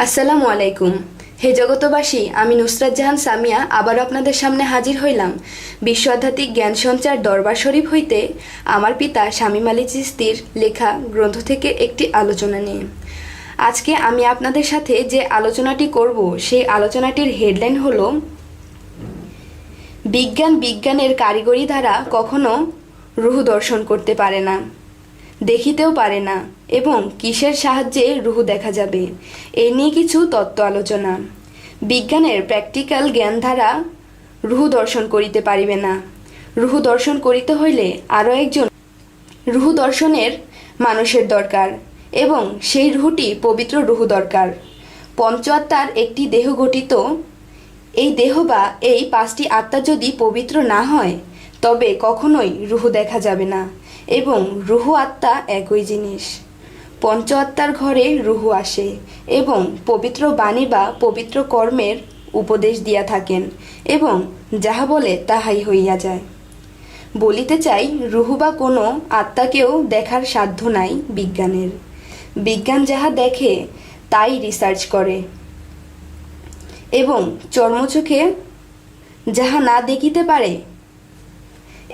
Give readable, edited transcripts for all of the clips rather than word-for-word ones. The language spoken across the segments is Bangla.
আসসালামু আলাইকুম। হে জগতবাসী, আমি নুসরাত জাহান সামিয়া আবার আপনাদের সামনে হাজির হইলাম বিশ্ব আধ্যাত্মিক জ্ঞান সঞ্চার দরবার শরীফ হইতে আমার পিতা শামীম আলী চিশতির লেখা গ্রন্থ থেকে একটি আলোচনা নিয়ে। আজকে আমি আপনাদের সাথে যে আলোচনাটি করব সেই আলোচনাটির হেডলাইন হলো বিজ্ঞানের কারিগরি দ্বারা কখনো রূহ দর্শন করতে পারে না, দেখিতেও পারে না, এবং কিসের সাহায্যে রূহ দেখা যাবে এই নিয়ে কিছু তত্ত্ব আলোচনা। বিজ্ঞানের প্র্যাকটিক্যাল জ্ঞান দ্বারা রূহ দর্শন করিতে পারিবে না। রূহ দর্শন করিতে হইলে আরও একজন রূহ দর্শনের মানুষের দরকার, এবং সেই রূহটি পবিত্র রূহ দরকার। পঞ্চ আত্মার একটি দেহ গঠিত। এই দেহ বা এই 5টি আত্মা যদি পবিত্র না হয় তবে কখনোই রূহ দেখা যাবে না, এবং রূহ আত্মা একই জিনিস। পঞ্চ আত্মার ঘরে রূহ আসে এবং পবিত্র বাণী বা পবিত্র কর্মের উপদেশ দিয়া থাকেন, এবং যাহা বলে তাহাই হইয়া যায়। বলিতে চাই, রূহ বা কোনো আত্মাকেও দেখার সাধ্য নাই বিজ্ঞানের। বিজ্ঞান যাহা দেখে তাই রিসার্চ করে, এবং চর্মচোখে যাহা না দেখিতে পারে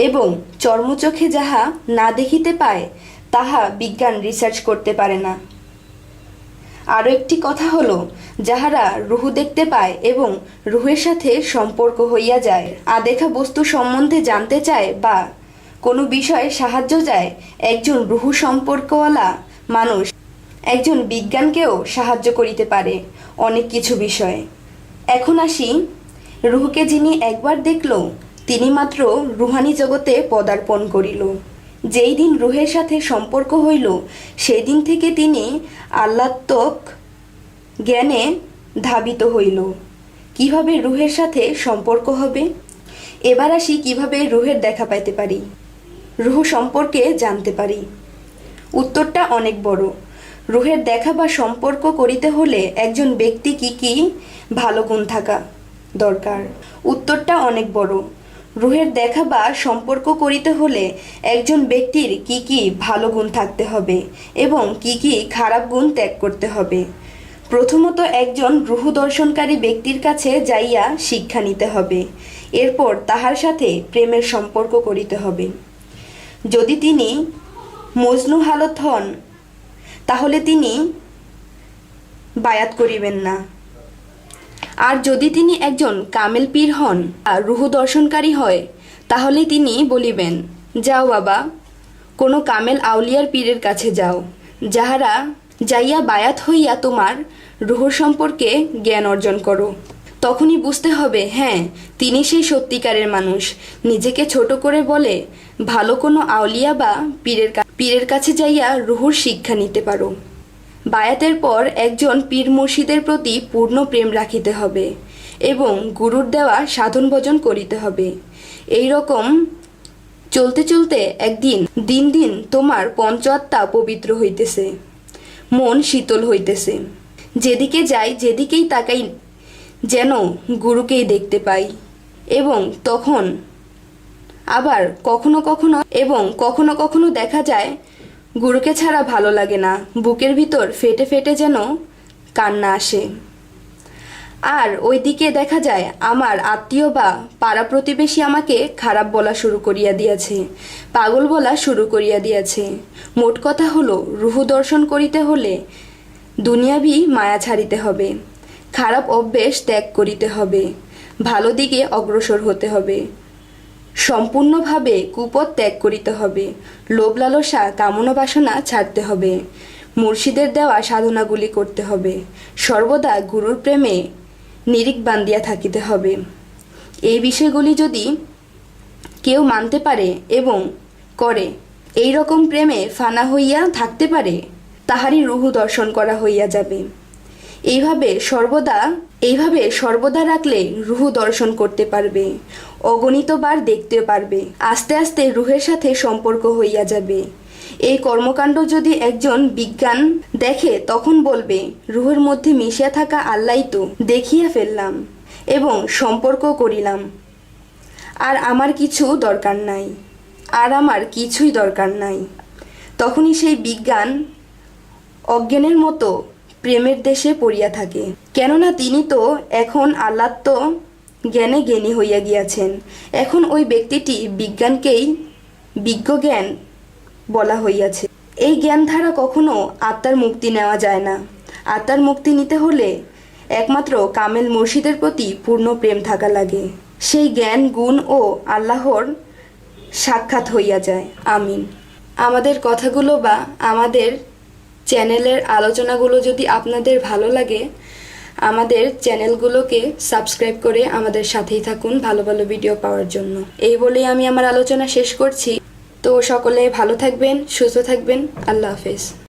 এবং চর্মচোখে যাহা না দেখিতে পায় তাহা বিজ্ঞান রিসার্চ করতে পারে না। আরও একটি কথা হলো, যাহারা রূহ দেখতে পায় এবং রূহের সাথে সম্পর্ক হইয়া যায়, আদেখা বস্তু সম্বন্ধে জানতে চায় বা কোনো বিষয়ে সাহায্য চায়, একজন রূহ সম্পর্কওয়ালা মানুষ একজন বিজ্ঞানকেও সাহায্য করিতে পারে অনেক কিছু বিষয়ে। এখন আসি, রূহকে যিনি একবার দেখল তিনি মাত্র রুহানি জগতে পদার্পণ করিল। যেই দিন রূহের সাথে সম্পর্ক হইল সেই দিন থেকে তিনি আল্লাত্মক জ্ঞানে ধাবিত হইল। কিভাবে রূহের সাথে সম্পর্ক হবে? এবার আসি কিভাবে রূহের দেখা পাইতে পারি, রূহ সম্পর্কে জানতে পারি। উত্তরটা অনেক বড়। রূহের দেখা বা সম্পর্ক করিতে হলে একজন ব্যক্তি কি কি ভালো গুণ থাকা দরকার? উত্তরটা অনেক বড়। রূহের দেখা বা সম্পর্ক করিতে হলে একজন ব্যক্তির কি কি ভালো গুণ থাকতে হবে এবং কি কি খারাপ গুণ ত্যাগ করতে হবে। প্রথমত, একজন রূহ দর্শনকারী ব্যক্তির কাছে যাইয়া শিক্ষা নিতে হবে। এরপর তাহার সাথে প্রেমের সম্পর্ক করিতে হবে। যদি তিনি মজনু হালত হন তাহলে তিনি বায়াত করিবেন না। আর যদি তিনি একজন কামেল পীর হন আর রূহ দর্শনকারী হয় তাহলে তিনি বলিবেন, যাও বাবা, কোনো কামেল আউলিয়ার পীরের কাছে যাও, যাহারা যাইয়া বায়াত হইয়া তোমার রূহ সম্পর্কে জ্ঞান অর্জন করো। তখনই বুঝতে হবে, হ্যাঁ, তিনি সেই সত্যিকারের মানুষ। নিজেকে ছোট করে বলে, ভালো কোনো আউলিয়া বা পীরের কাছে যাইয়া রূহর শিক্ষা নিতে পারো। বায়াতের পর একজন পীর মুর্শিদের প্রতি পূর্ণ প্রেম রাখিতে হবে এবং গুরুর দেওয়া সাধন ভজন করিতে হবে। এই রকম চলতে চলতে একদিন দিন দিন তোমার পঞ্চ আত্মা পবিত্র হইতেছে, মন শীতল হইতেছে। যেদিকে যাই, যেদিকেই তাকাই যেন গুরুকেই দেখতে পাই। এবং তখন আবার কখনো কখনো দেখা যায় গুরুকে ছাড়া ভালো লাগে না, বুকের ভিতর ফেটে ফেটে যেন কান্না আসে। আর ওইদিকে দেখা যায় আমার আত্মীয় বা পাড়া প্রতিবেশী আমাকে খারাপ বলা শুরু করিয়া দিয়েছে, পাগল বলা শুরু করিয়া দিয়েছে। মোট কথা হলো, রূহ দর্শন করিতে হলে দুনিয়াবি মায়া ছাড়িতে হবে, খারাপ অভ্যেস ত্যাগ করিতে হবে, ভালো দিকে অগ্রসর হতে হবে, সম্পূর্ণভাবে কুপথ ত্যাগ করিতে হবে, লোভ লালসা কামনা বাসনা ছাড়তে হবে, মুর্শিদের দেওয়া সাধনাগুলি করতে হবে, সর্বদা গুরুর প্রেমে নিরিখ বান্ধিয়া থাকিতে হবে। এই বিষয়গুলি যদি কেউ মানতে পারে এবং করে, এই রকম প্রেমে ফানা হইয়া থাকতে পারে, তাহারই রূহ দর্শন করা হইয়া যাবে। এইভাবে সর্বদা রাখলে রূহ দর্শন করতে পারবে, অগণিতবার দেখতে পারবে। আস্তে আস্তে রূহের সাথে সম্পর্ক হইয়া যাবে। এই কর্মকাণ্ড যদি একজন বিজ্ঞান দেখে তখন বলবে, রূহের মধ্যে মিশিয়া থাকা আল্লাহই তো দেখিয়া ফেললাম এবং সম্পর্ক করিলাম, আর আমার কিছুই দরকার নাই। তখনই সেই বিজ্ঞান অজ্ঞানের মতো প্রেমের দেশে পড়িয়া থাকে। কেননা তিনি তো এখন আল্লাহ তো জ্ঞানে জ্ঞানী হইয়া গিয়াছেন। এখন ওই ব্যক্তিটি বিজ্ঞানকেই বিজ্ঞ জ্ঞান বলা হইয়াছে। এই জ্ঞান দ্বারা কখনো আত্মার মুক্তি নেওয়া যায় না। আত্মার মুক্তি নিতে হলে একমাত্র কামেল মুর্শিদের প্রতি পূর্ণ প্রেম থাকা লাগে। সেই জ্ঞান গুণ ও আল্লাহর সাক্ষাৎ হইয়া যায়। আমিন। আমাদের কথাগুলো বা আমাদের চ্যানেলের আলোচনাগুলো যদি আপনাদের ভালো লাগে, আমাদের চ্যানেলগুলোকে সাবস্ক্রাইব করে আমাদের সাথেই থাকুন ভালো ভালো ভিডিও পাওয়ার জন্য। এই বলেই আমি আমার আলোচনা শেষ করছি। তো সকলে ভালো থাকবেন, সুস্থ থাকবেন। আল্লাহ হাফেজ।